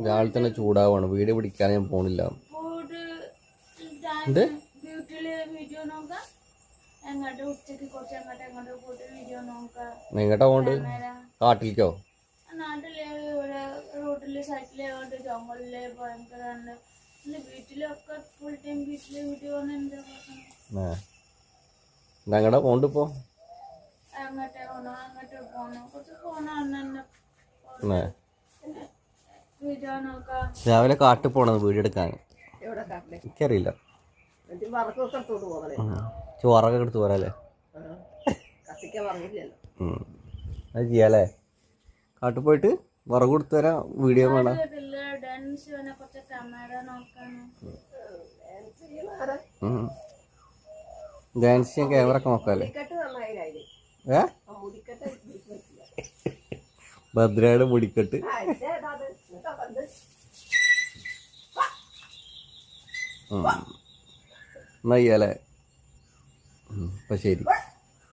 രാവിലെ തന്നെ ചൂടാവാണ്. വീഡിയോ പിടിക്കാൻ ഞാൻ പോണില്ല. എന്ത് എങ്ങോട്ടാ പോണ്ട്? കാട്ടിലേക്കോ? നാട്ടിലെ റോഡില് സൈക്കിള് ജംഗലില് ഭയങ്കര വീട്ടിലൊക്കെ ഫുൾ ടൈം വീട്ടില് വീഡിയോ ഞങ്ങടെ പോണ്ട് ഇപ്പൊ അങ്ങോട്ട് പോണോ കുറച്ച് പോണ രാവിലെ കാട്ടിൽ പോണത് വീഡിയോ എടുക്കാൻ. എനിക്കറിയില്ല. ചോറൊക്കെ എടുത്ത് പോരല്ലേ? അത് ചെയ്യാല്ലേ? കാട്ടിൽ പോയിട്ട് വിറക് കൊടുത്തു തരാം. വീഡിയോ വേണം. ഡാൻസ് ചെയ്യാൻ ക്യാമറ ഒക്കെ നോക്കാല്ലേ? ഭദ്രയുടെ മുടിക്കെട്ട്. എന്നാ ചെയ്യാല്ലേ? അപ്പൊ ശരി.